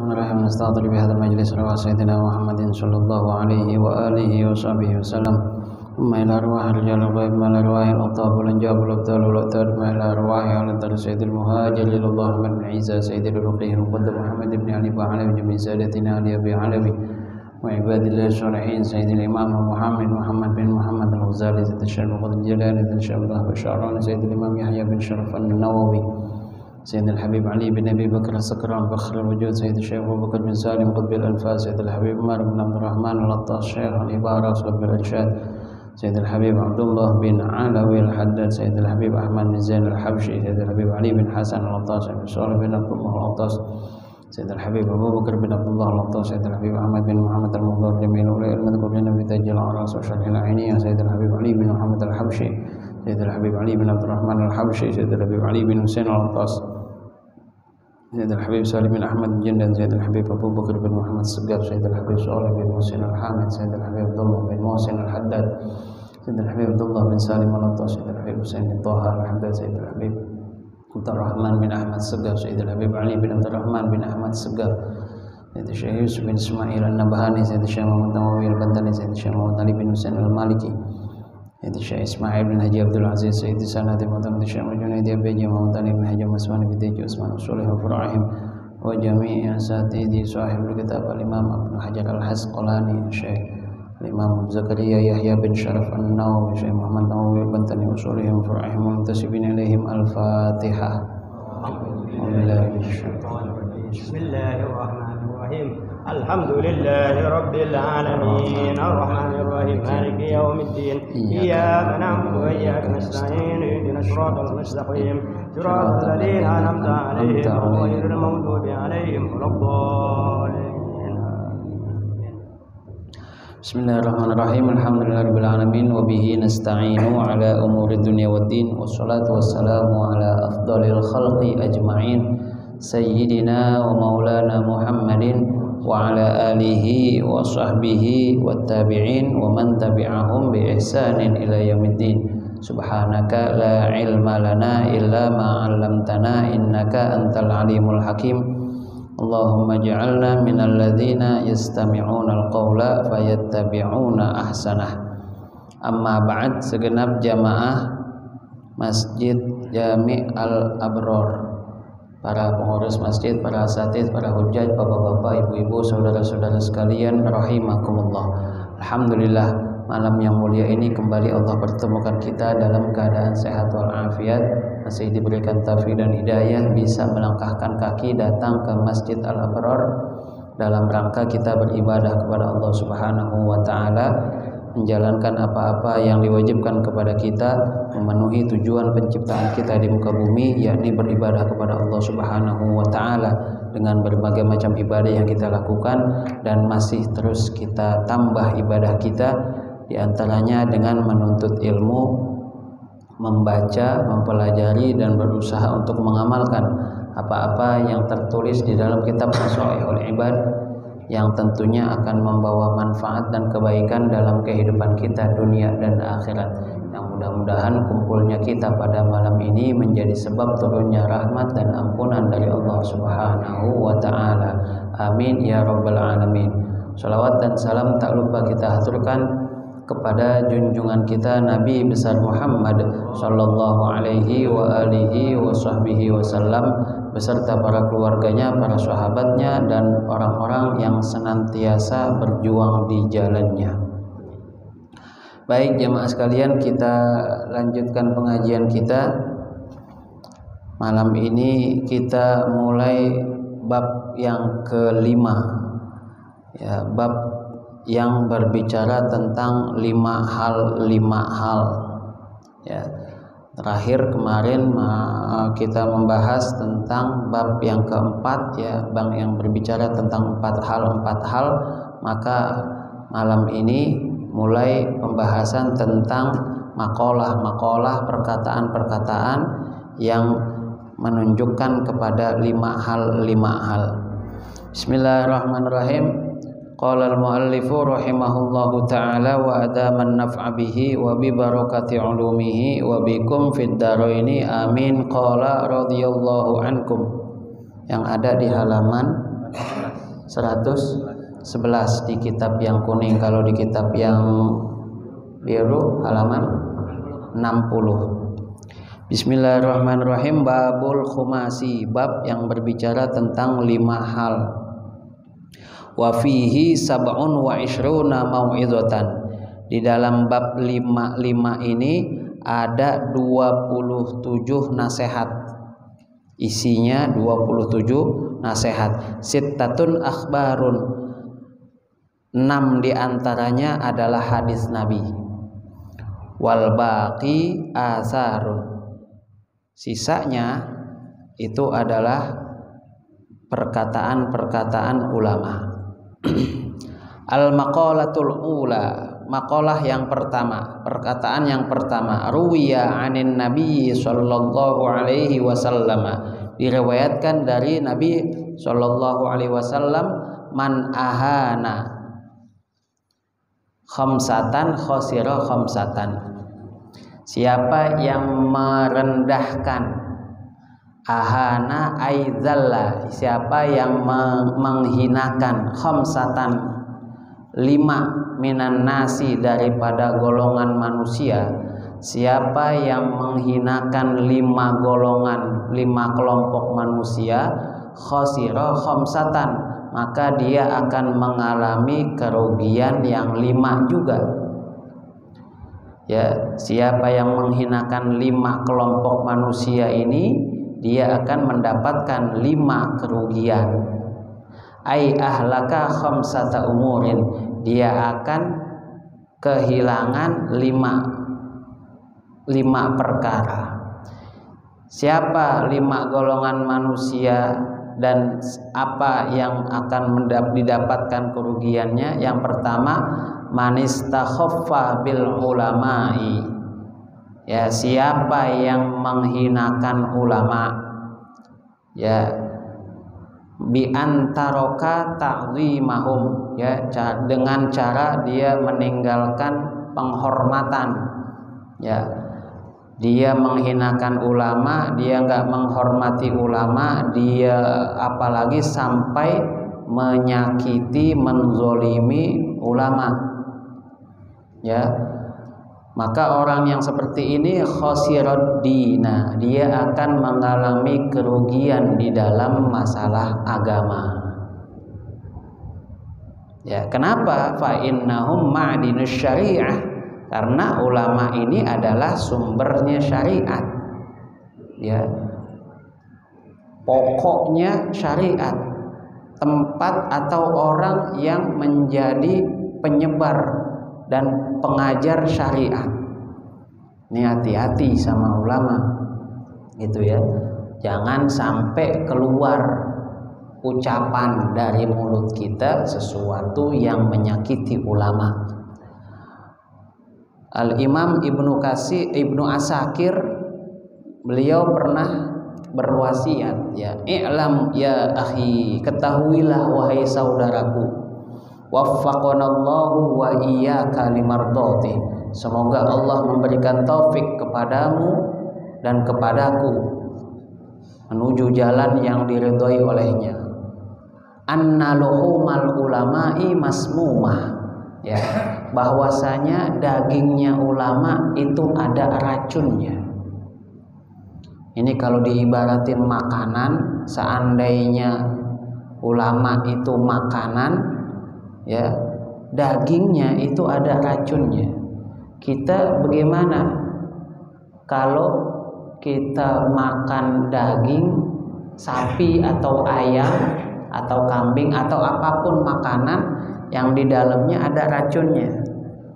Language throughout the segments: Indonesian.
Bismillahirrahmanirrahim. Nasta'udzu bihadzal majlis wa sayyidina Muhammadin sallallahu alaihi wa alihi wa sahbihi wasallam. Amma ila arwahil jalal ghaib ma ila arwahil atabul anjabul abdalul atad ma ila arwahil antar sayyidil muhajirin Allah bin Isa sayyidil ruqiyyin muqaddam Muhammad ibn Ali wa ala jami' sadatina Ali abi alawi wa ibadillah shalihin sayyidil imam Muhammad bin Muhammad al-Ghazali sayyidil muqaddam jalal insyaallah wa syarana sayyidil imam Yahya bin Sharaf an-Nawawi سيد الحبيب علي بن أبي بكر السكران فخر الوجود سيد الشيخ أبو بكر بن سالم قطب الأنفاس سيد الحبيب عمر بن عبد الرحمن العطاس شيخ العبارة قطب الإرشاد سيد الحبيب عبد الله بن علوي الحداد سيد الحبيب أحمد بن زين الحبشي سيد الحبيب علي بن حسن العطاس سيد صالح بن عبد الله العطاس سيد الحبيب أبو بكر بن عبد الله العطاس سيد الحبيب أحمد بن محمد المختار جميل أولئك المذكورين في تاج الأعراس وشرح العينية سيد الحبيب علي بن محمد الحبشي سيد الحبيب علي بن عبد الرحمن الحبشي سيد الحبيب علي بن حسين العطاس سيد الحبيب سالم بن أحمد الجندن سيد الحبيب أبو بكر بن محمد السقاف سيد الحبيب صالح بن محسن الحامد سيد الحبيب عبد الله بن محسن الحداد سيد الحبيب عبد الله بن سالم العطاس سيد الحبيب حسين بن طه الحداد سيد الحبيب عبد الرحمن بن أحمد السقاف سيد الحبيب علي بن عبد الرحمن بن أحمد السقاف سيد الشيخ يوسف بن إسماعيل النبهاني سيد الشيخ محمد نووي البندلي سيد الشيخ محمد علي بن حسين المالكي سيد الشيخ إسماعيل بن حجي عبد العزيز سيد سند محمد الشيخ جنيد أبي محمد علي بن حجي عثمان بن ديج عثمان الصالح وفرعهم وجميع أساتذة صاحب الكتاب الإمام ابن حجر العسقلاني الشيخ الإمام زكريا يحيى بن شرف النووي الشيخ محمد نووي البنتني وصولهم وفرعهم والمنتسبين إليهم الفاتحة. بسم الله الرحمن الرحيم الحمد لله رب العالمين الرحمن الرحيم مالك يوم الدين إياك نعبد وإياك نستعين اهدنا الصراط المستقيم صراط الذين أنعمت عليهم غير المغضوب عليهم ولا الضالين. Bismillahirrahmanirrahim. Alhamdulillahirabbil alamin wa bihi nasta'inu ala umuri dunya waddin wassalatu wassalamu ala afdhalil khalqi ajma'in sayyidina wa maulana Muhammadin wa ala alihi wa sahbihi wattabi'in wa man tabi'ahum bi ihsanin ila yaumiddin. Subhanaka la ilma lana illa ma 'allamtana innaka antal alimul hakim. Allahumma ja'alna minal ladzina yastami'una al-qawla fayattabi'una ahsanah. Amma ba'd, segenap jamaah Masjid Jami' Al-Abror, para pengurus masjid, para asatidz, para hujjaj, bapak-bapak, ibu-ibu, saudara-saudara sekalian rahimakumullah. Alhamdulillah, malam yang mulia ini kembali Allah pertemukan kita dalam keadaan sehat walafiat, masih diberikan taufik dan hidayah bisa melangkahkan kaki datang ke Masjid Al-Abror dalam rangka kita beribadah kepada Allah Subhanahu wa taala, menjalankan apa-apa yang diwajibkan kepada kita, memenuhi tujuan penciptaan kita di muka bumi, yakni beribadah kepada Allah Subhanahu wa taala dengan berbagai macam ibadah yang kita lakukan, dan masih terus kita tambah ibadah kita, di antaranya dengan menuntut ilmu, membaca, mempelajari dan berusaha untuk mengamalkan apa-apa yang tertulis di dalam kitab Shalaihul Ibad yang tentunya akan membawa manfaat dan kebaikan dalam kehidupan kita dunia dan akhirat. Yang mudah-mudahan kumpulnya kita pada malam ini menjadi sebab turunnya rahmat dan ampunan dari Allah Subhanahu wa taala. Amin ya rabbal alamin. Shalawat dan salam tak lupa kita haturkan kepada junjungan kita Nabi besar Muhammad sallallahu alaihi wa alihi wa sahbihi wasallam beserta para keluarganya, para sahabatnya dan orang-orang yang senantiasa berjuang di jalannya. Baik jemaah sekalian, kita lanjutkan pengajian kita. Malam ini kita mulai bab yang kelima, ya, bab yang berbicara tentang lima hal ya. Terakhir kemarin kita membahas tentang bab yang keempat, ya, bab yang berbicara tentang empat hal. Maka malam ini mulai pembahasan tentang makalah, perkataan-perkataan yang menunjukkan kepada lima hal. Bismillahirrahmanirrahim. Qala al-muallifu rahimahullahu ta'ala wa adaman naf'a bihi wa bi barakati ulumihi wa bikum fid daraini amin. Qala radhiyallahu ankum, yang ada di halaman 111 di kitab yang kuning. Kalau di kitab yang biru halaman 60. Bismillahirrahmanirrahim. Babul khumasi, bab yang berbicara tentang 5 hal. Wa fihi sab'un wa ishruna mau'izatan. Di dalam bab 55 ini ada 27 nasihat. Isinya 27 nasihat. Sittatun akhbarun, 6 diantaranya adalah hadis Nabi. Wal baqi asarun, sisanya itu adalah perkataan-perkataan ulama. Al maqalatul ula, maqalah yang pertama, perkataan yang pertama. Ruwiya anin Nabi sallallahu alaihi wasallam, diriwayatkan dari Nabi sallallahu alaihi wasallam, man ahana khamsatan khosira khamsatan, siapa yang merendahkan, ahana aidzalla, siapa yang menghinakan, khamsatan 5 minan nasi, daripada golongan manusia, siapa yang menghinakan 5 golongan, 5 kelompok manusia, khosira khamsatan, maka dia akan mengalami kerugian yang 5 juga. Ya, siapa yang menghinakan 5 kelompok manusia ini, dia akan mendapatkan 5 kerugian. Ai ahlaka khamsata umurin, dia akan kehilangan 5 perkara. Siapa 5 golongan manusia dan apa yang akan didapatkan kerugiannya? Yang pertama, manistakhaffa bil ulama'i, ya, siapa yang menghinakan ulama, ya, bi antaroka ta'zimahum, ya, dengan cara dia meninggalkan penghormatan, ya, dia menghinakan ulama, dia nggak menghormati ulama, dia apalagi sampai menyakiti, menzolimi ulama, ya, maka orang yang seperti ini khosirad dina, dia akan mengalami kerugian di dalam masalah agama. Ya, kenapa? Fa innahum ma'dinus syariah, karena ulama ini adalah sumbernya syariat, ya, pokoknya syariat, tempat atau orang yang menjadi penyebar dan pengajar syariat. Ini hati-hati sama ulama, gitu ya, jangan sampai keluar ucapan dari mulut kita sesuatu yang menyakiti ulama. Al-Imam Ibnu Asakir, beliau pernah berwasiat, ya, i'lam ya akhi, ketahuilah wahai saudaraku, waffaqanallahu wa iyyaka limardati, semoga Allah memberikan taufik kepadamu dan kepadaku menuju jalan yang diridhoi olehnya. Anna luhumal ulama'i masmumah, ya, bahwasanya dagingnya ulama itu ada racunnya. Ini kalau diibaratin makanan, seandainya ulama itu makanan, ya, dagingnya itu ada racunnya. Kita bagaimana kalau kita makan daging sapi atau ayam atau kambing atau apapun makanan yang di dalamnya ada racunnya?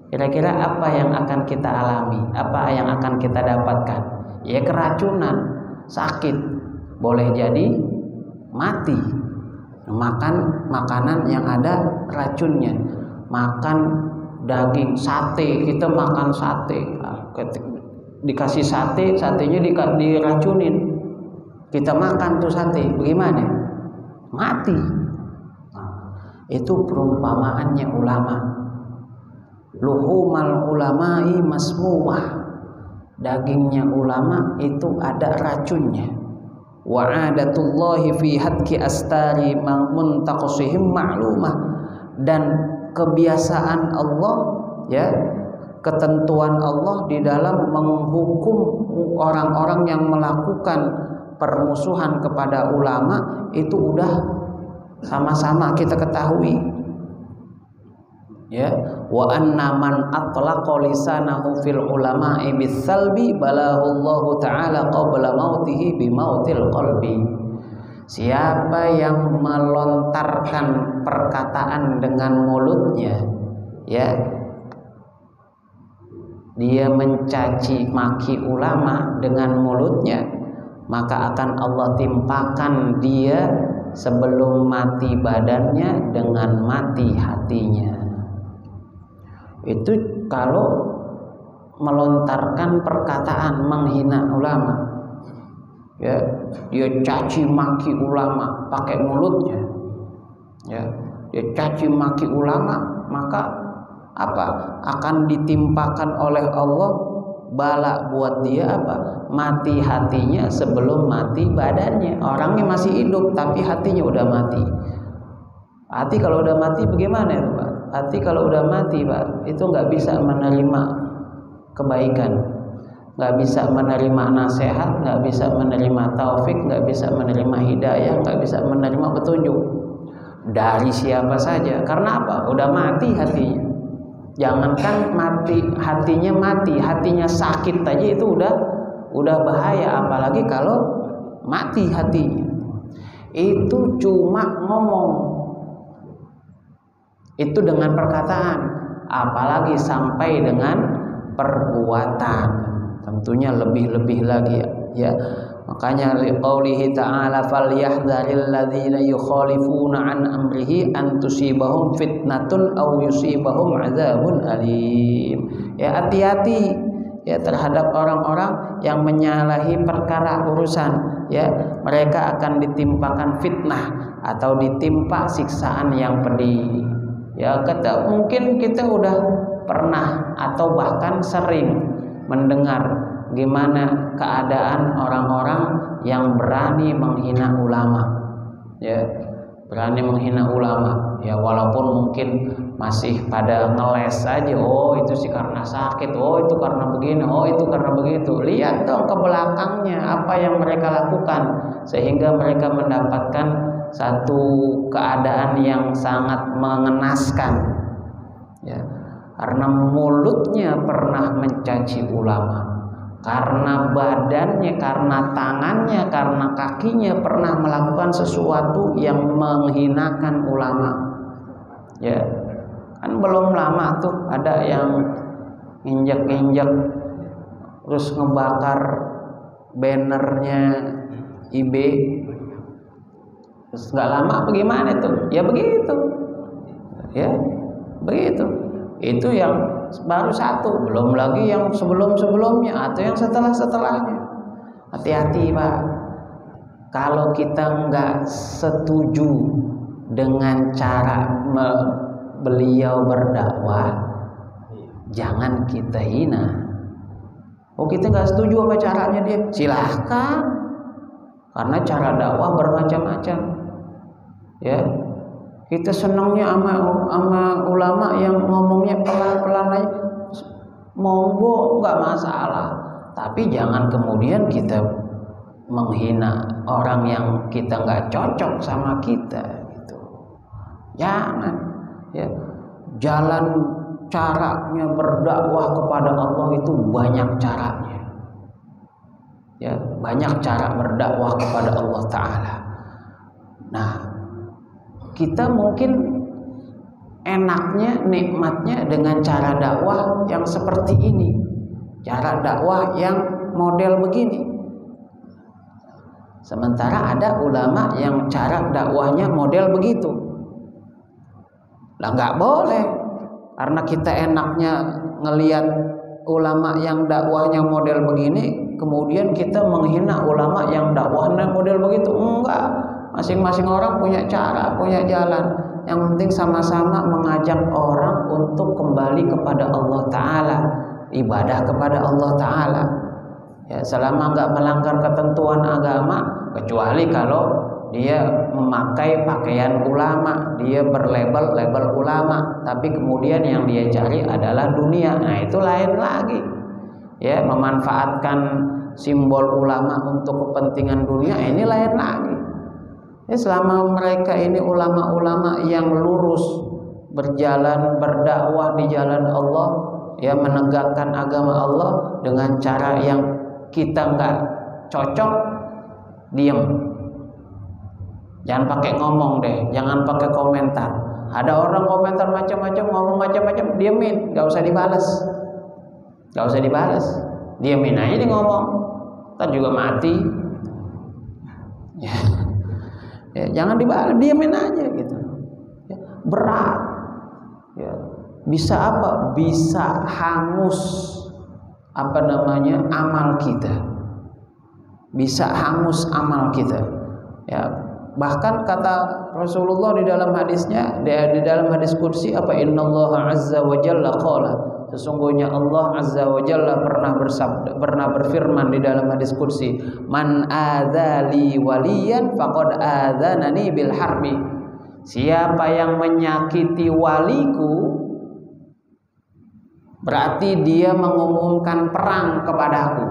Kira-kira apa yang akan kita alami? Apa yang akan kita dapatkan? Ya, keracunan, sakit, boleh jadi mati. Makan makanan yang ada racunnya, makan daging sate, kita makan sate, dikasih sate, satenya diracunin, kita makan tuh sate, bagaimana? Mati. Itu perumpamaannya ulama. Luhumal ulama'i masmumah, dagingnya ulama itu ada racunnya. wa adatullahi fi hadki astari muntaqasihim ma'lumah, dan kebiasaan Allah, ya, ketentuan Allah di dalam menghukum orang-orang yang melakukan permusuhan kepada ulama itu udah sama-sama kita ketahui, ya. Wa anna man atlaqa lisanahu fil ulama'i bisalbi balahullahu ta'ala qabla mautihi bimautil qalbi. Siapa yang melontarkan perkataan dengan mulutnya, ya, dia mencaci maki ulama dengan mulutnya, maka akan Allah timpakan dia sebelum mati badannya dengan mati hatinya. Itu kalau melontarkan perkataan menghina ulama, ya, dia caci maki ulama pakai mulutnya, ya, dia caci maki ulama, maka apa? Akan ditimpakan oleh Allah bala buat dia apa? Mati hatinya sebelum mati badannya. Orangnya masih hidup tapi hatinya udah mati. Hati kalau udah mati bagaimana itu, Pak? Hati kalau udah mati, Pak, itu nggak bisa menerima kebaikan, nggak bisa menerima nasihat, nggak bisa menerima taufik, nggak bisa menerima hidayah, nggak bisa menerima petunjuk dari siapa saja. Karena apa? Udah mati hatinya. Jangankan mati, hatinya sakit aja itu udah bahaya, apalagi kalau mati hatinya. Itu cuma ngomong, itu dengan perkataan, apalagi sampai dengan perbuatan, tentunya lebih-lebih lagi, ya. Makanya liqaulihi ta'ala falyahdharil ladzina yukhalifuna an amrihi an tusibahum fitnatun aw yusibahum adzabun alim. Ya, hati-hati, ya, terhadap orang-orang yang menyalahi perkara urusan, ya, mereka akan ditimpakan fitnah atau ditimpa siksaan yang pedih. Ya, mungkin kita udah pernah atau bahkan sering mendengar gimana keadaan orang-orang yang berani menghina ulama, ya, berani menghina ulama, ya, walaupun mungkin masih pada ngeles aja, oh itu sih karena sakit, oh itu karena begini, oh itu karena begitu. Lihat dong ke belakangnya apa yang mereka lakukan sehingga mereka mendapatkan satu keadaan yang sangat mengenaskan, ya, karena mulutnya pernah mencaci ulama, karena badannya, karena tangannya, karena kakinya pernah melakukan sesuatu yang menghinakan ulama, ya. Kan belum lama tuh ada yang injek-injek terus ngebakar bannernya IB. Terus nggak lama bagaimana tuh? Ya begitu, ya begitu. Itu yang baru satu, belum lagi yang sebelum-sebelumnya atau yang setelah-setelahnya. Hati-hati, Pak. Kalau kita nggak setuju dengan cara beliau berdakwah, jangan kita hina. Oh, kita nggak setuju apa caranya dia, silahkan, karena cara dakwah bermacam-macam. Ya, kita senangnya sama ulama yang ngomongnya pelan-pelan aja, monggo, nggak masalah. Tapi jangan kemudian kita menghina orang yang kita nggak cocok sama kita, gitu. Jangan, ya. Jalan caranya berdakwah kepada Allah itu banyak caranya, ya, banyak cara berdakwah kepada Allah Ta'ala. Nah, kita mungkin enaknya, nikmatnya dengan cara dakwah yang seperti ini, cara dakwah yang model begini. Sementara ada ulama yang cara dakwahnya model begitu. Lah nggak boleh, karena kita enaknya ngelihat ulama yang dakwahnya model begini, kemudian kita menghina ulama yang dakwahnya model begitu. Enggak. Masing-masing orang punya cara, punya jalan. Yang penting sama-sama mengajak orang untuk kembali kepada Allah Ta'ala, ibadah kepada Allah Ta'ala. Ya, selama nggak melanggar ketentuan agama, kecuali kalau dia memakai pakaian ulama, dia berlabel ulama, tapi kemudian yang dia cari adalah dunia. Nah, itu lain lagi. Ya, memanfaatkan simbol ulama untuk kepentingan dunia, ini lain lagi. Ya, selama mereka ini ulama-ulama yang lurus, berjalan berdakwah di jalan Allah, ya, menegakkan agama Allah dengan cara yang kita nggak cocok, diem. Jangan pakai ngomong deh, jangan pakai komentar. Ada orang komentar macam-macam, ngomong macam-macam, diemin, nggak usah dibalas, diemin aja dia ngomong, ntar juga mati. Ya, jangan dibalas, diemin aja gitu. Ya, berat. Ya, bisa apa? Bisa hangus amal kita. Bisa hangus amal kita. Ya, bahkan kata Rasulullah di dalam hadisnya, di dalam hadis qudsi apa, innallaha azza wa jalla qala, sesungguhnya Allah azza wa jalla pernah berfirman di dalam hadis qudsi, man adzali waliyan faqad adzanani bil harbi. Siapa yang menyakiti waliku, berarti dia mengumumkan perang kepadaku.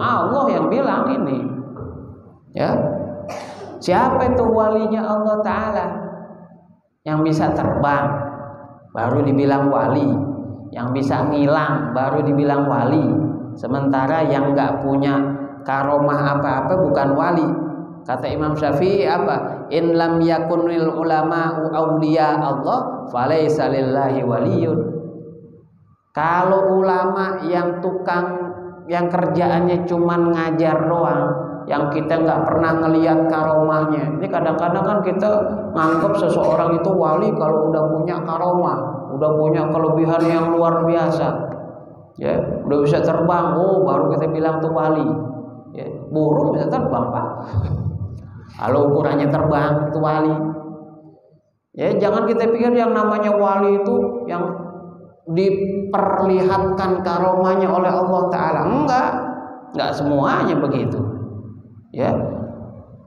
Allah yang bilang ini. Ya. Siapa itu walinya Allah Ta'ala? Yang bisa terbang baru dibilang wali, yang bisa ngilang baru dibilang wali. Sementara yang nggak punya karomah apa-apa bukan wali. Kata Imam Syafi'i apa? In lam yakunil ulama'u awliya Allah falaysa lillahi waliyun. Kalau ulama yang yang kerjaannya cuman ngajar doang, yang kita nggak pernah ngelihat karomahnya. Ini kadang-kadang kan kita nganggap seseorang itu wali kalau udah punya karomah, udah punya kelebihan yang luar biasa, ya, udah bisa terbang, baru kita bilang tuh wali. Ya, burung bisa terbang, Pak. Kalau ukurannya terbang itu wali. Ya, jangan kita pikir yang namanya wali itu yang diperlihatkan karomahnya oleh Allah Ta'ala. Enggak semuanya begitu. Ya,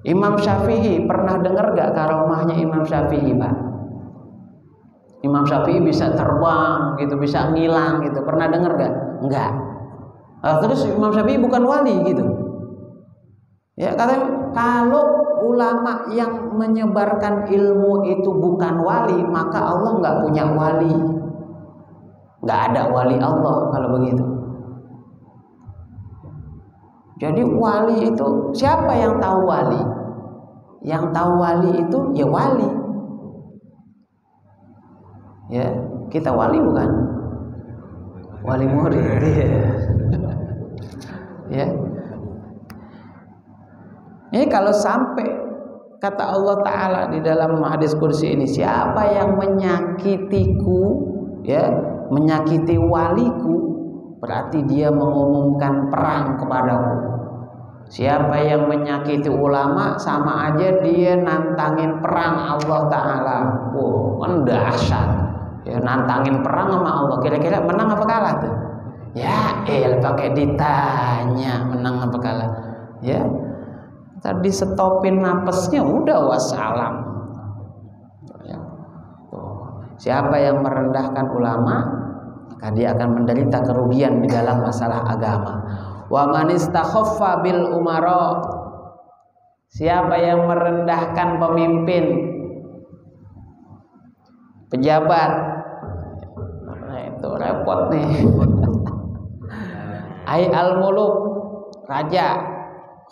Imam Syafi'i, pernah dengar gak karomahnya Imam Syafi'i, Pak? Imam Syafi'i bisa terbang gitu, bisa ngilang gitu, pernah dengar gak? Enggak. Terus Imam Syafi'i bukan wali gitu. Ya, katanya kalau ulama yang menyebarkan ilmu itu bukan wali, maka Allah nggak punya wali, nggak ada wali Allah kalau begitu. Jadi wali itu siapa yang tahu wali? Yang tahu wali itu ya wali. Ya, kita wali bukan? Wali murid. Ya. Ini kalau sampai kata Allah Ta'ala di dalam hadis kursi ini, siapa yang menyakitiku, ya, menyakiti waliku, berarti dia mengumumkan perang kepadaku. Siapa yang menyakiti ulama, sama aja dia nantangin perang Allah Ta'ala. Kan dahsyat. Ya, nantangin perang sama Allah. Kira-kira menang apa kalah tuh? Ya, pakai ditanya menang apa kalah. Ya, tadi stopin napasnya udah wassalam. Ya. Siapa yang merendahkan ulama, maka dia akan menderita kerugian di dalam masalah agama. Wa man istakhaffa bil umara, siapa yang merendahkan pemimpin, pejabat, nah itu repot nih. Ai al muluk, raja,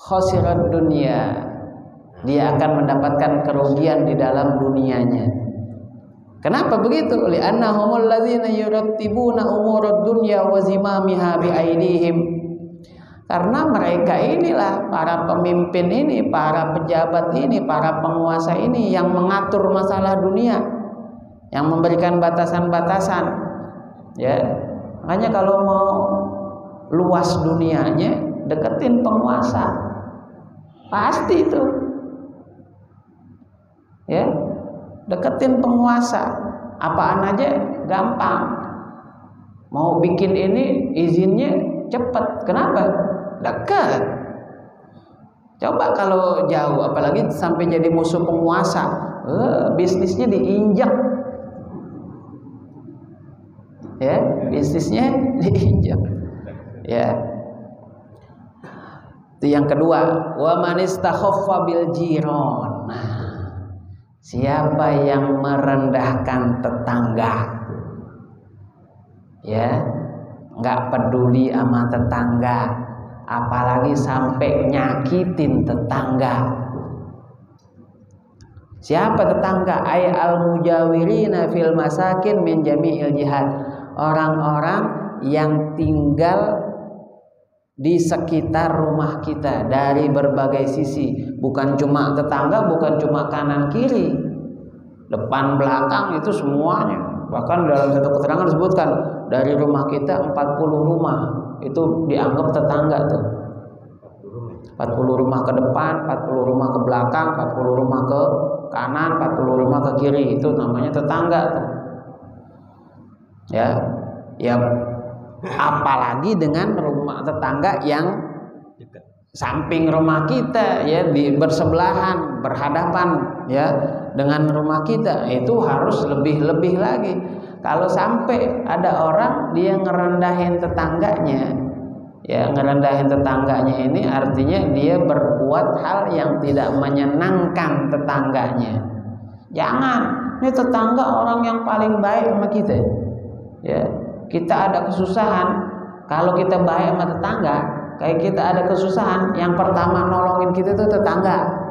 khosirat dunia, dia akan mendapatkan kerugian di dalam dunianya. Kenapa begitu? Li'annahumul ladzina yurattibuna umurad dunya wa zimamiha bi aidihim. Karena mereka inilah para pemimpin ini, para pejabat ini, para penguasa ini yang mengatur masalah dunia, yang memberikan batasan-batasan. Ya, makanya kalau mau luas dunianya, deketin penguasa, pasti itu. Ya, deketin penguasa, apaan aja gampang. Mau bikin ini izinnya cepat, kenapa? Dekat. Coba kalau jauh, apalagi sampai jadi musuh penguasa, bisnisnya diinjak, ya, bisnisnya diinjak, ya. Itu yang kedua, wa man istakhaffa bil jiran. Nah, siapa yang merendahkan tetangga, ya, nggak peduli sama tetangga, apalagi sampai nyakitin tetangga. Siapa tetangga? Ay al mujawirina fil masakin min jami'il jihad. Orang-orang yang tinggal di sekitar rumah kita dari berbagai sisi, bukan cuma tetangga, bukan cuma kanan kiri, depan belakang, itu semuanya. Bahkan dalam satu keterangan disebutkan dari rumah kita 40 rumah itu dianggap tetangga tuh. 40 rumah ke depan, 40 rumah ke belakang, 40 rumah ke kanan, 40 rumah ke kiri, itu namanya tetangga tuh. Ya, ya, apalagi dengan rumah tetangga yang samping rumah kita, ya, di bersebelahan, berhadapan, ya, dengan rumah kita, itu harus lebih lagi. Kalau sampai ada orang dia ngerendahin tetangganya, ya, ngerendahin tetangganya ini artinya dia berbuat hal yang tidak menyenangkan tetangganya. Jangan, ini tetangga orang yang paling baik sama kita, ya. Kita ada kesusahan, kalau kita baik sama tetangga, kayak kita ada kesusahan, yang pertama nolongin kita itu tetangga.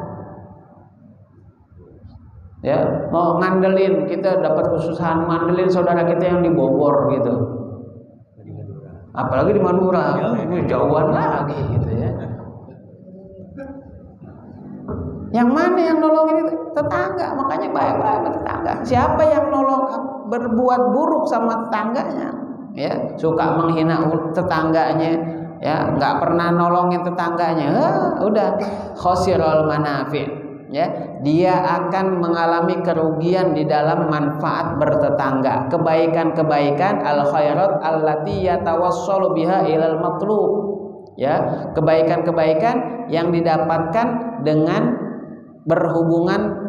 Ya, mau ngandelin, kita dapat kesusahan, ngandelin saudara kita yang di Bogor gitu, apalagi di Madura, ini jauhan lagi gitu, ya. Yang mana yang nolongin itu? Tetangga. Makanya baik-baik sama tetangga. Siapa yang nolong berbuat buruk sama tetangganya, ya, suka menghina tetangganya, ya, nggak pernah nolongin tetangganya, udah khosirul manafi', ya, dia akan mengalami kerugian di dalam manfaat bertetangga, kebaikan-kebaikan al khairat allati yatawassalu biha ilal matlub, ya, kebaikan-kebaikan yang didapatkan dengan berhubungan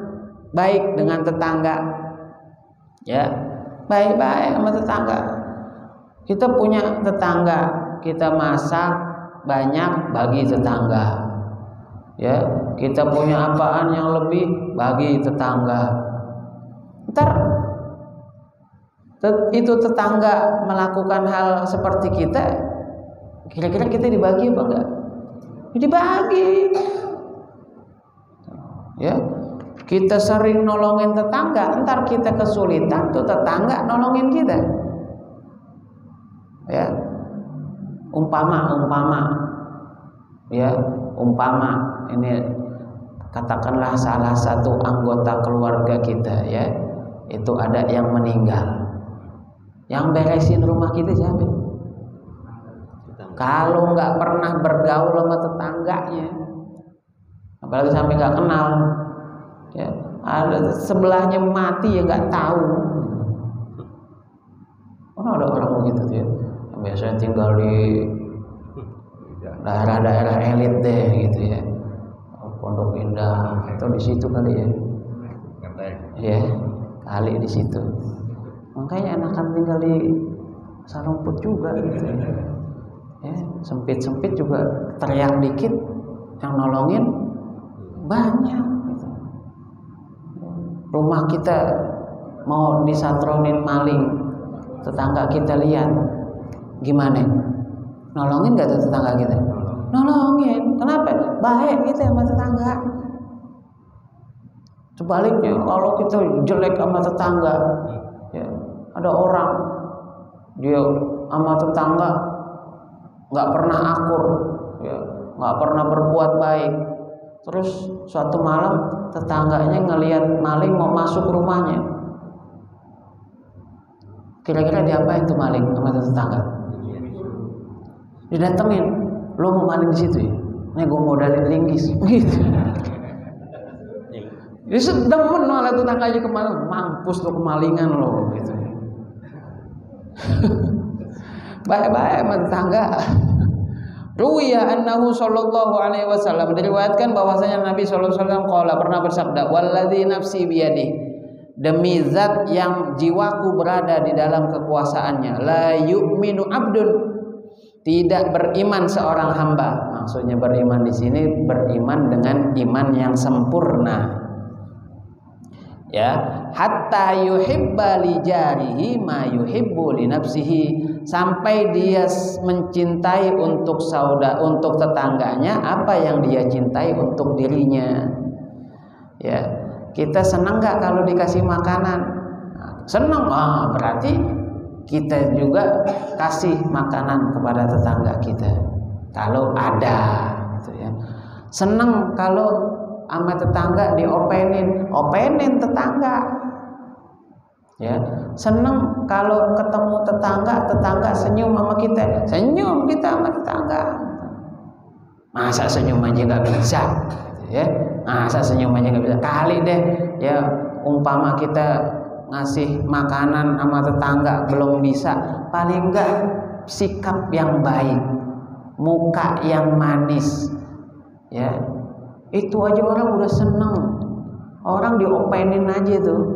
baik dengan tetangga, ya, baik-baik sama tetangga. Kita punya tetangga, kita masak banyak bagi tetangga, ya, kita punya apaan yang lebih bagi tetangga. Ntar itu tetangga melakukan hal seperti kita, kira-kira kita dibagi apa enggak? Dibagi, ya. Kita sering nolongin tetangga, ntar kita kesulitan, tuh tetangga nolongin kita, ya. Umpama ini katakanlah salah satu anggota keluarga kita, ya, itu ada yang meninggal, yang beresin rumah kita siapa? Kalau nggak pernah bergaul sama tetangganya, apalagi sampai nggak kenal, ya, ada sebelahnya mati ya nggak tahu. Ada orang begitu tuh, ya, yang biasanya tinggal di daerah-daerah elit deh gitu, ya, Pondok Indah atau di situ kali, ya, ya, kali di situ. Makanya enakan tinggal di Sarumput juga gitu, ya, sempit juga, teriak dikit yang nolongin banyak gitu. Rumah kita mau disatronin maling, tetangga kita lihat, gimana? Nolongin gak tuh tetangga kita? Nolongin. Kenapa? Baik kita sama tetangga. Sebaliknya kalau kita jelek sama tetangga, ya, ada orang dia sama tetangga nggak pernah akur, ya, nggak pernah berbuat baik, terus suatu malam tetangganya ngelihat maling mau masuk rumahnya, kira-kira diapain tuh maling sama tetangga? Didatengin, lo mau maling di situ, ya? Nih gue modalin linggis, gitu. Dia sedang menolak tetangganya kemarin, mampus lo kemalingan lo, gitu. Baik-baik sama tetangga, Ruwiya annahu sallallahu alaihi wasallam, diriwayatkan bahwasanya Nabi sallallahu alaihi wasallam qala, pernah bersabda, walladzi nafsi biyadihi, demi zat yang jiwaku berada di dalam kekuasaannya, la yu'minu abdun, tidak beriman seorang hamba. Maksudnya beriman di sini beriman dengan iman yang sempurna. Ya, hatta yuhibba li jarihi ma yuhibbu li nafsihi, sampai dia mencintai untuk tetangganya apa yang dia cintai untuk dirinya. Ya, kita senang nggak kalau dikasih makanan? Senang, berarti kita juga kasih makanan kepada tetangga kita kalau ada, gitu ya. Senang kalau sama tetangga openin tetangga, ya. Seneng kalau ketemu tetangga senyum sama kita sama tetangga. Masa senyum aja nggak bisa, ya? Masa senyum aja nggak bisa? Kali deh, ya, umpama kita ngasih makanan sama tetangga belum bisa, paling enggak sikap yang baik, muka yang manis, ya. Itu aja orang udah seneng. Orang diopenin aja tuh,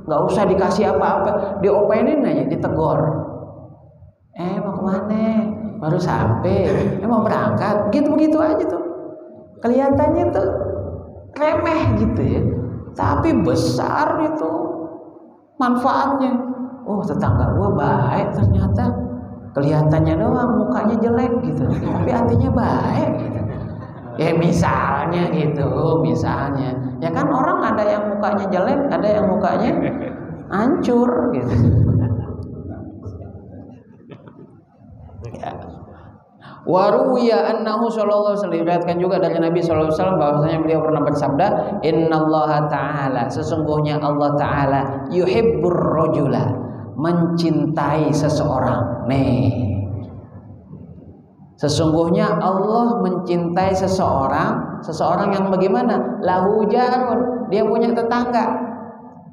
nggak usah dikasih apa-apa, diopenin aja, ditegor. Mau kemana? Baru sampai. Mau berangkat? Begitu aja tuh. Kelihatannya tuh remeh gitu ya, tapi besar itu manfaatnya. Oh, tetangga gua baik ternyata. Kelihatannya doang, mukanya jelek gitu, tapi hatinya baik gitu. Ya misalnya gitu, ya kan, orang ada yang mukanya jelek, ada yang mukanya hancur gitu. Ya. Waruya annahu sallallahu alaihi wasallam, diriwayatkan juga dari Nabi sallallahu alaihi wasallam bahwasanya beliau pernah bersabda, innallaha ta'ala, sesungguhnya Allah Ta'ala, yuhibbur rajula, mencintai seseorang. Nih, sesungguhnya Allah mencintai seseorang yang bagaimana? Lahu jarun, dia punya tetangga.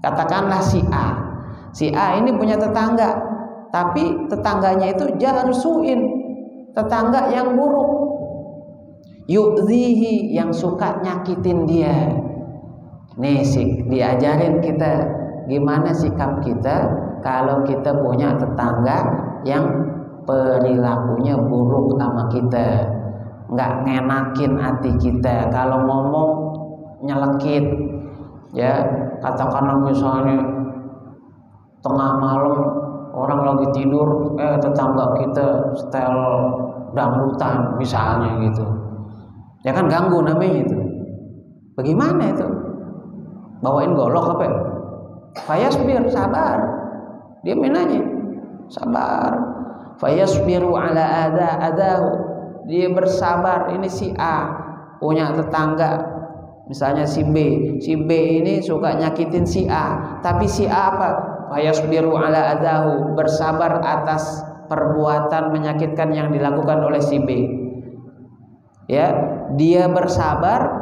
Katakanlah si A. Si A ini punya tetangga, tapi tetangganya itu jarsuin, tetangga yang buruk. Yu'zihi, yang suka nyakitin dia. Nih, diajarin kita gimana sikap kita kalau kita punya tetangga yang perilakunya buruk sama kita, nggak ngenakin hati kita. Kalau ngomong nyelekit, ya, katakanlah misalnya tengah malam orang lagi tidur, tetangga kita setel dangdutan misalnya gitu, ya kan ganggu namanya itu. Bagaimana itu? Bawain golok apa? Fayasbir, sabar. Dia minanya sabar. Fayasbiru ala adahu, dia bersabar. Ini si A punya tetangga, misalnya si B. Si B ini suka nyakitin si A, tapi si A apa? Fayasbiru ala adahu, bersabar atas perbuatan menyakitkan yang dilakukan oleh si B. Ya, dia bersabar.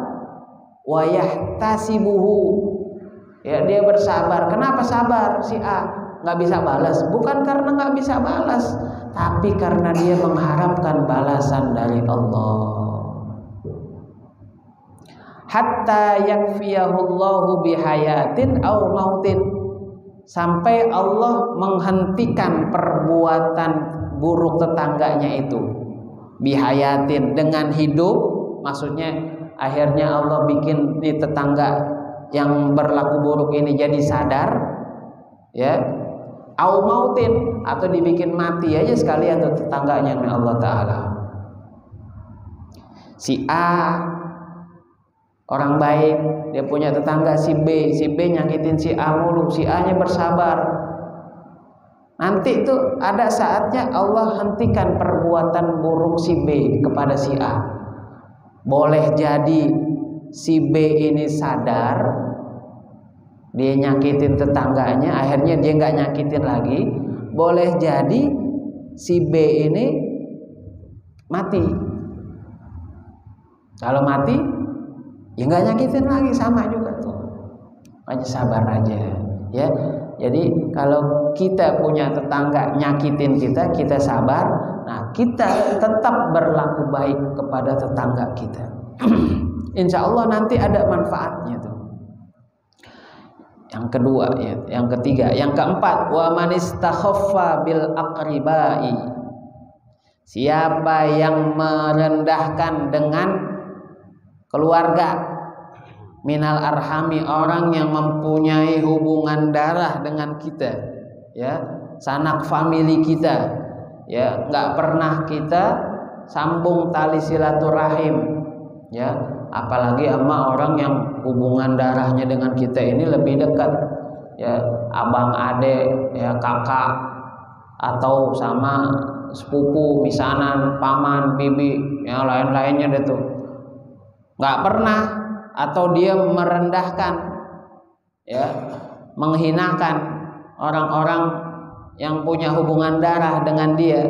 Wayahtasibuhu, ya, dia bersabar. Kenapa sabar? Si A nggak bisa balas, bukan karena nggak bisa balas, tapi karena dia mengharapkan balasan dari Allah. Hatta yakfiyahullahu bihayatin au mautin, sampai Allah menghentikan perbuatan buruk tetangganya itu. Bihayatin, dengan hidup, maksudnya akhirnya Allah bikin di tetangga yang berlaku buruk ini jadi sadar, ya. Au mautin, atau dibikin mati aja sekalian tuh tetangganya oleh Allah Ta'ala. Si A orang baik, dia punya tetangga si B. Si B nyakitin si A mulu, si A nya bersabar. Nanti tuh ada saatnya Allah hentikan perbuatan buruk si B kepada si A. Boleh jadi si B ini sadar, dia nyakitin tetangganya, akhirnya dia nggak nyakitin lagi. Boleh jadi si B ini mati. Kalau mati, ya nggak nyakitin lagi, sama juga tuh. Hanya sabar aja, ya. Jadi kalau kita punya tetangga nyakitin kita, kita sabar. Nah, kita tetap berlaku baik kepada tetangga kita. Insya Allah nanti ada manfaatnya tuh. Yang kedua, ya, yang ketiga, yang keempat, wa man istakhaffa bil aqribai. Siapa yang merendahkan dengan keluarga, minal arhami, orang yang mempunyai hubungan darah dengan kita, ya, sanak famili kita, ya, nggak pernah kita sambung tali silaturahim, ya, apalagi sama orang yang hubungan darahnya dengan kita ini lebih dekat, ya, abang ade, ya, kakak, atau sama sepupu, misanan, paman, bibi, yang lain-lainnya deh tuh, nggak pernah, atau dia merendahkan, ya, menghinakan orang-orang yang punya hubungan darah dengan dia,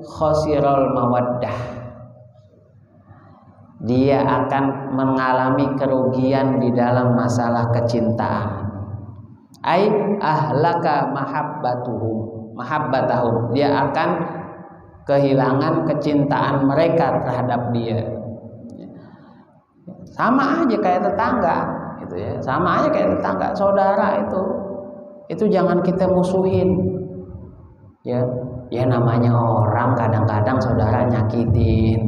khosirul mawaddah, dia akan mengalami kerugian di dalam masalah kecintaan. Ai ahlaka mahabbatahum, dia akan kehilangan kecintaan mereka terhadap dia. Sama aja kayak tetangga, gitu ya. Sama aja kayak tetangga, saudara itu jangan kita musuhin. Ya namanya orang kadang-kadang saudara nyakitin.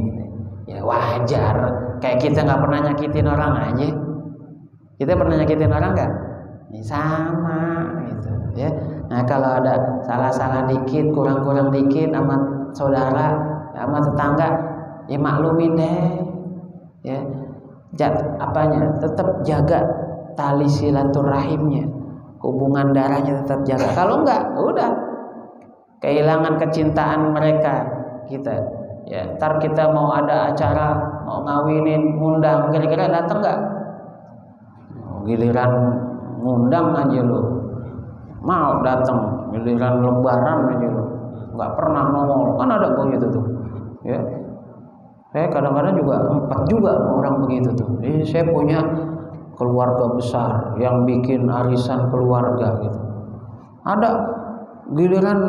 Ya wajar, kayak kita nggak pernah nyakitin orang aja. Kita pernah nyakitin orang nggak? Ya, sama gitu ya. Nah, kalau ada salah-salah dikit, kurang-kurang dikit sama saudara, sama tetangga, ya maklumin deh, ya. Tetap jaga tali silaturahimnya, hubungan darahnya tetap jaga. Kalau enggak, udah kehilangan kecintaan mereka kita. Ya, ntar kita mau ada acara, mau ngawinin, ngundang, kira-kira datang nggak? Giliran ngundang aja lo mau datang, giliran lebaran aja lo nggak pernah nongol. Kan ada begitu tuh, ya. Saya kadang-kadang juga empat juga orang begitu tuh. Jadi saya punya keluarga besar yang bikin arisan keluarga gitu. Ada giliran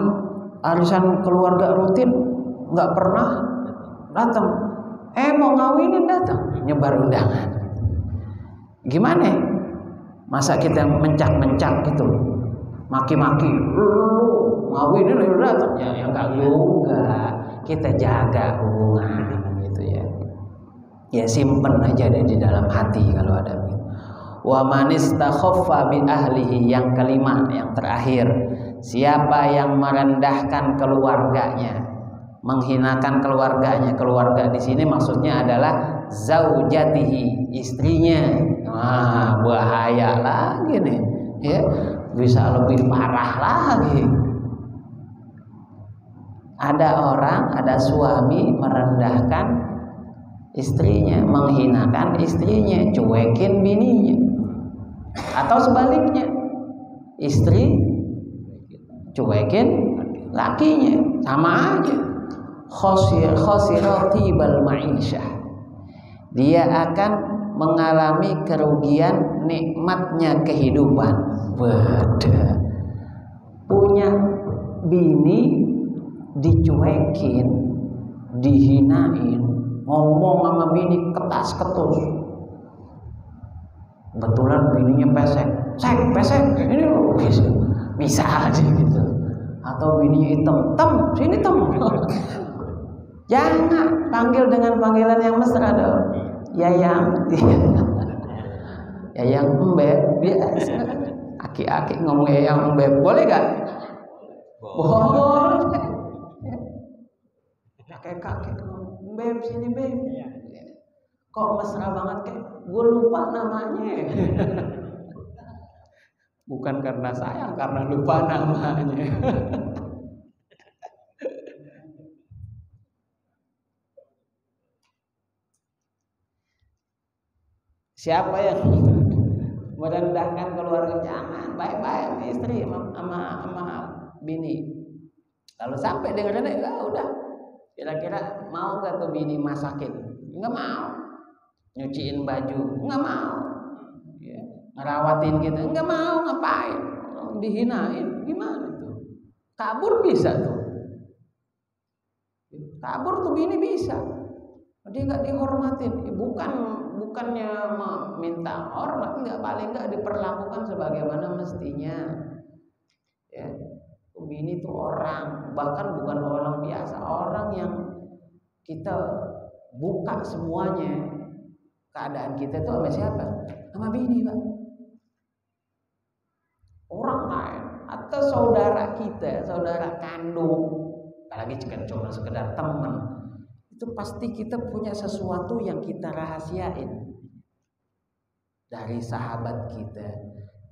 arisan keluarga rutin nggak pernah datang. Mau ngawinin datang, nyebar undangan. Gimana? Masa kita mencak-mencak gitu, maki-maki, lu ngawinin lu datang? Ya enggak juga. Kita jaga hubungan. Ya simpen aja deh di dalam hati kalau ada gitu. Wa man istakhaffa bi ahlihi, yang kelima, yang terakhir, siapa yang merendahkan keluarganya, menghinakan keluarganya. Keluarga di sini maksudnya adalah zaujatihi, istrinya. Wah, bahaya lagi nih, ya, bisa lebih parah lagi. Ada suami merendahkan istrinya, menghinakan istrinya, cuekin bininya, atau sebaliknya, istri cuekin lakinya, sama aja. Khosirati ma'isyah, dia akan mengalami kerugian nikmatnya kehidupan. Punya bini dicuekin, dihinain, ngomong sama bini ketas-ketus, kebetulan bininya pesek ini loh, bisa aja gitu. Atau bininya hitam, sini tem. Jangan panggil dengan panggilan yang mesra dong. Yayang, yayang embeb, biasa. Aki-aki ngomong yayang embeb, boleh gak? Boleh. Kakek beb sini beb, kok mesra banget, kayak gue lupa namanya. Bukan karena sayang, karena lupa namanya. Siapa yang merendahkan keluarga, jangan, baik-baik istri sama bini. Lalu sampai dengan ya udah, kira-kira mau gak tuh bini masakin? Nggak mau. Nyuciin baju? Nggak mau. Ya. Ngerawatin kita? Nggak mau. Ngapain? Dihinain? Gimana tuh? Kabur bisa tuh. Kabur tuh bini bisa. Dia nggak dihormatin. Bukannya minta hormat, nggak, paling nggak diperlakukan sebagaimana mestinya. Ya, bini itu orang, bahkan bukan orang biasa, orang yang kita buka semuanya. Keadaan kita itu sama siapa? Sama bini, Pak. Orang lain atau saudara kita, saudara kandung, apalagi cuma sekedar teman, itu pasti kita punya sesuatu yang kita rahasiain dari sahabat kita,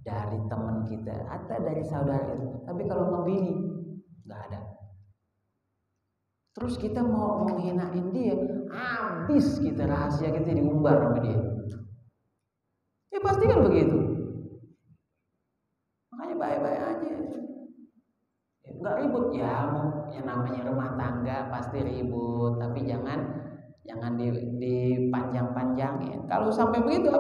dari teman kita, atau dari saudara itu. Tapi kalau sama bini nggak ada. Terus kita mau menghinain dia, habis kita rahasia kita diumbar sama dia. Ya pasti kan begitu. Makanya baik-baik aja. Ya, nggak ribut ya, yang namanya rumah tangga pasti ribut, tapi jangan dipanjang-panjangin. Kalau sampai begitu,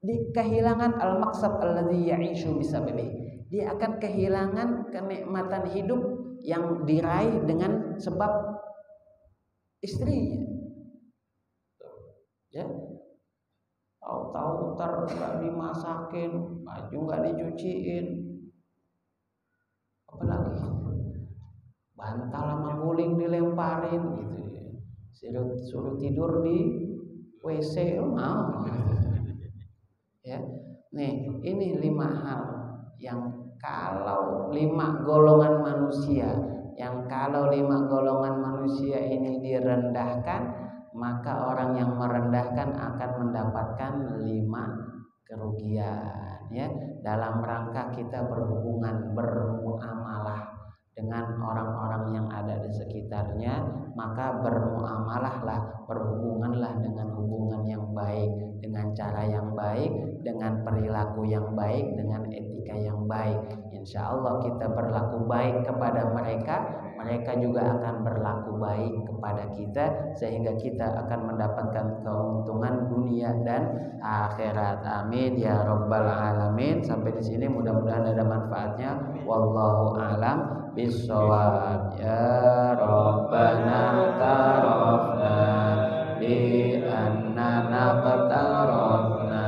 di kehilangan al-maqsad alladzi ya'ishu bisababi. Dia akan kehilangan kenikmatan hidup yang diraih dengan sebab istrinya. Ya, tahu-tahu nggak dimasakin, baju nggak dicuciin, apalagi bantal sama guling dilemparin gitu ya. Suruh tidur di WC, mau. Ya, nih ini 5 hal yang kalau 5 golongan manusia, ini direndahkan, maka orang yang merendahkan akan mendapatkan 5 kerugian. Ya, dalam rangka kita bermuamalah dengan orang-orang yang ada di sekitarnya, maka berhubunganlah dengan hubungan yang baik, dengan cara yang baik, dengan perilaku yang baik, dengan etika yang baik. Insya Allah kita berlaku baik kepada mereka, mereka juga akan berlaku baik kepada kita, sehingga kita akan mendapatkan keuntungan dunia dan akhirat. Amin ya rabbal alamin. Sampai di sini mudah-mudahan ada manfaatnya. Wallahu a'lam bishawab. Ya Rabbana tarafna li annana qatarafna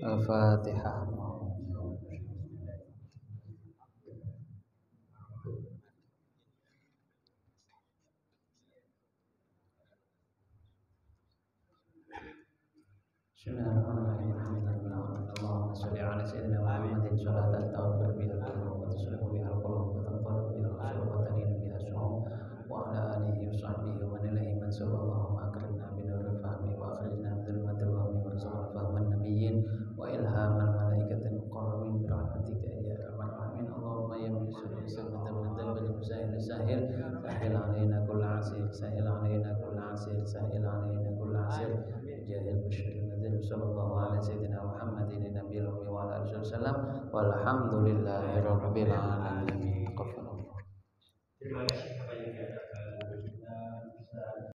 Al-Fatihah. Bismillahirrahmanirrahim. Allahumma shalli ala sayyidina Muhammadin sholatan taghfir biha al-dhunub wa tuslihu biha al-qulub wa tanfa'u biha al-qusur wa tadinu biha as-su'ub wa ala alihi wa sahbihi wa man ilaihi mansur. Allahumma akrimna bi nuril fahmi wa akhrijna min dhulumatil wahmi warzuqna fahman nabiyyin wa ilhamal malaikatil muqarrabin bi rahmatika ya arhamar rahimin. Allahumma ya muyassir yassir wa tabbil sahil sahil alaina kull asir sahil alaina عنا كل عسير سهل علينا كل عسير جاهل بشر النذير صلى الله على سيدنا محمد النبي الأمي وعلى آله وسلم والحمد لله رب العالمين. Terima kasih kepada